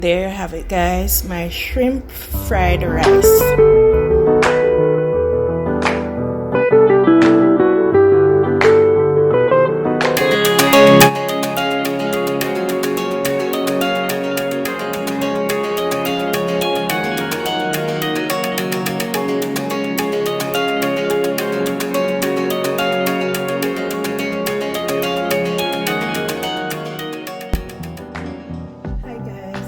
There you have it, guys, my shrimp fried rice.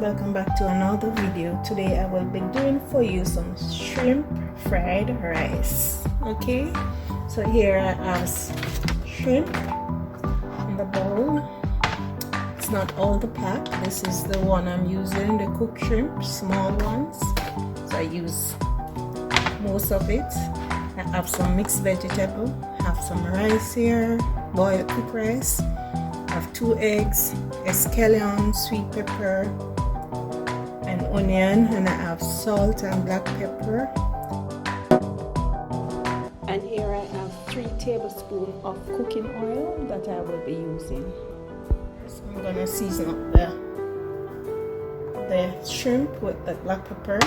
Welcome back to another video. Today I will be doing for you some shrimp fried rice. Okay, so here I have shrimp in the bowl. It's not all the pack. This is the one I'm using, the cooked shrimp, small ones. So I use most of it. I have some mixed vegetable, have some rice here, boiled cooked rice. I have 2 eggs, scallion, sweet pepper, and onion, and I have salt and black pepper. And here I have 3 tablespoons of cooking oil that I will be using. So I'm gonna season up the shrimp with the black pepper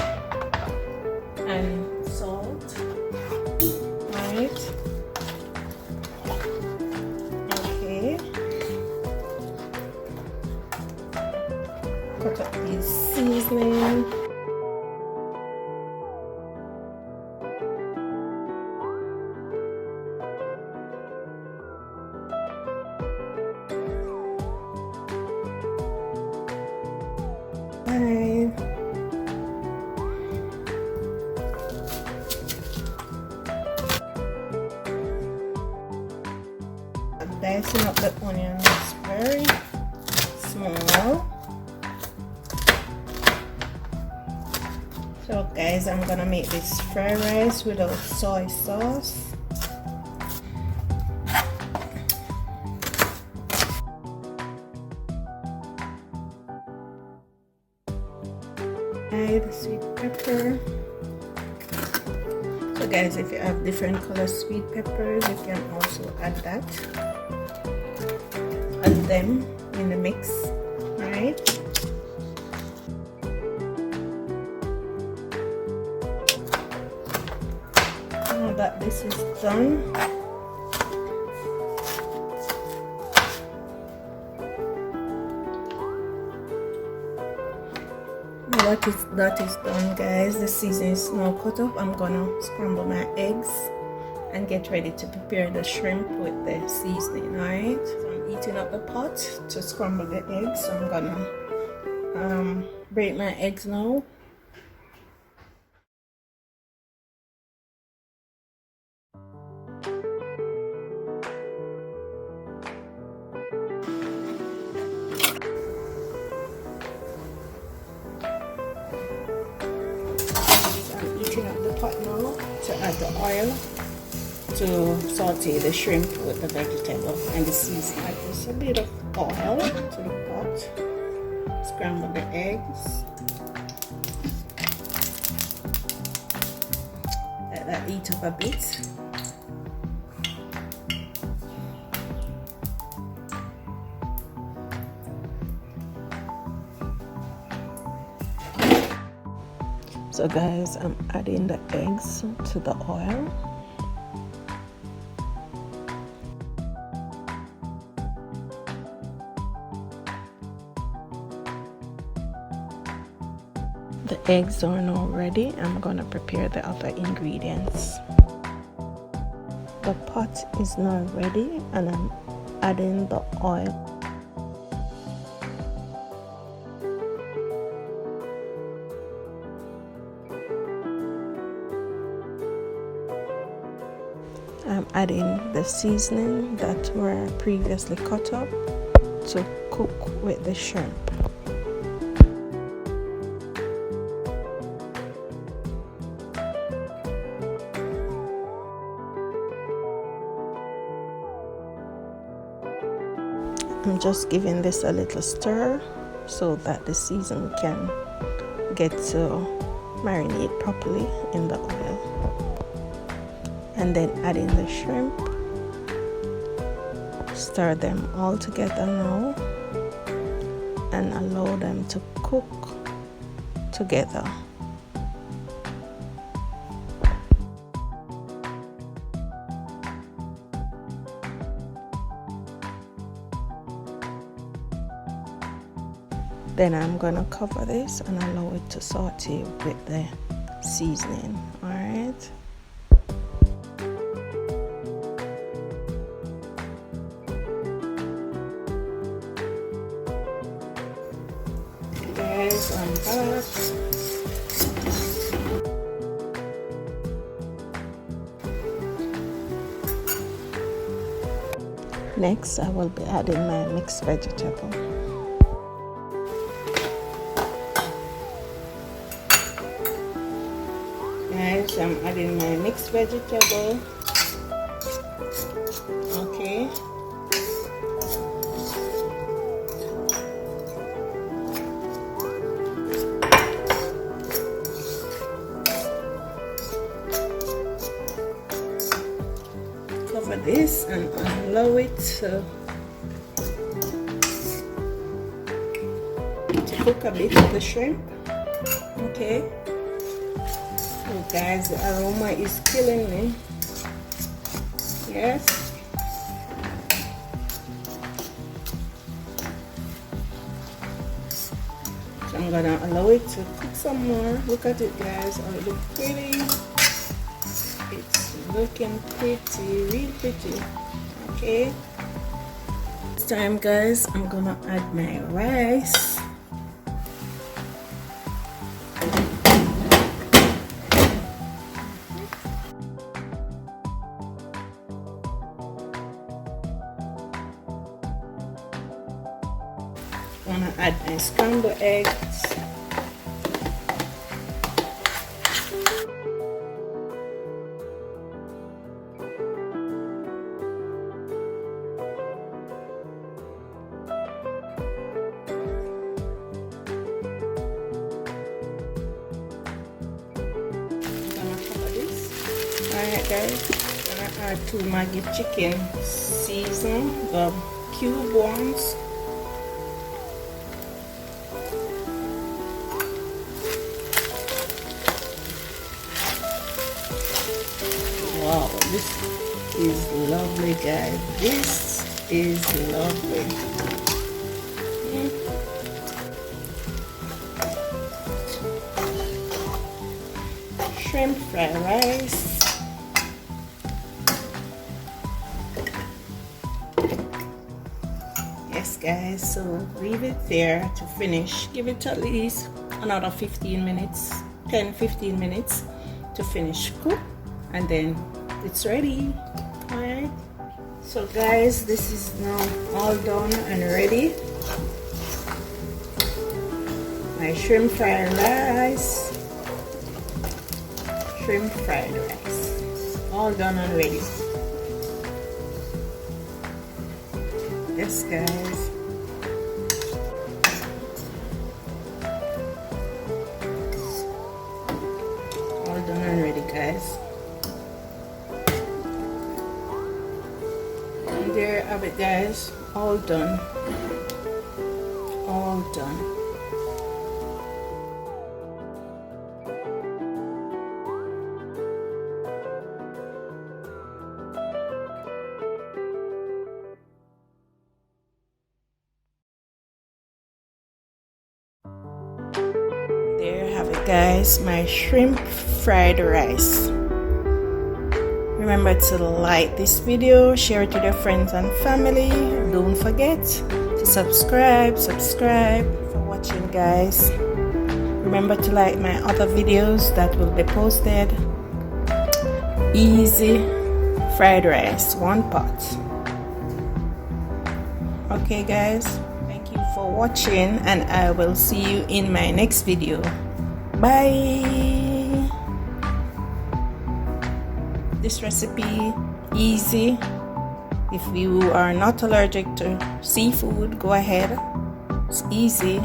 and salt. Right. Okay. Cut up these seasoning. Right. I'm dicing up the onion very small. So guys, I'm gonna make this fried rice without soy sauce. Add sweet pepper. So guys, if you have different color sweet peppers, you can also add that. Add them in the mix, right? Now that this is done, that is done, guys. The seasoning is now cut up. I'm gonna scramble my eggs and get ready to prepare the shrimp with the seasoning. All right, so I'm heating up the pot to scramble the eggs, so I'm gonna break my eggs now. Up the pot now to add the oil to saute the shrimp with the vegetable and the seasoning. Add just a bit of oil to the pot. Scramble the eggs. Let that heat up a bit. So guys, I'm adding the eggs to the oil. The eggs are now ready. I'm gonna prepare the other ingredients. The pot is now ready and I'm adding the oil. I'm adding the seasoning that were previously cut up to cook with the shrimp. I'm just giving this a little stir so that the seasoning can get to marinate properly in the oil. And then add in the shrimp, stir them all together now and allow them to cook together. Then I'm gonna cover this and allow it to saute with the seasoning. All right. Guys, I'm back. Next, I will be adding my mixed vegetable. Guys, I'm adding my mixed vegetable. Okay. Cover this and allow it to cook a bit of the shrimp. Okay. Oh guys, the aroma is killing me. Yes. So I'm gonna allow it to cook some more. Look at it, guys. Oh, it looks pretty. It's looking pretty, real pretty. Okay. This time, guys, I'm gonna add my rice. I'm gonna add my scrambled eggs. Alright guys, I'm gonna add 2 Maggi chicken season, the cube ones. Wow, this is lovely, guys. This is lovely. Shrimp fried rice. Yes, guys. So leave it there to finish. Give it at least another 15 minutes, 10-15 minutes to finish cook, and then it's ready. All right. So guys, this is now all done and ready. My shrimp fried rice. Shrimp fried rice. All done and ready. Yes, guys. All done and ready, guys. And there you have it, guys. All done. All done. There you have it, guys, my shrimp fried rice. Remember to like this video, share it with your friends and family. Don't forget to subscribe for watching, guys. Remember to like my other videos that will be posted. Easy fried rice, 1 pot. Okay, guys, thank you for watching, and I will see you in my next video. Bye. This recipe easy. If you are not allergic to seafood, go ahead. It's easy.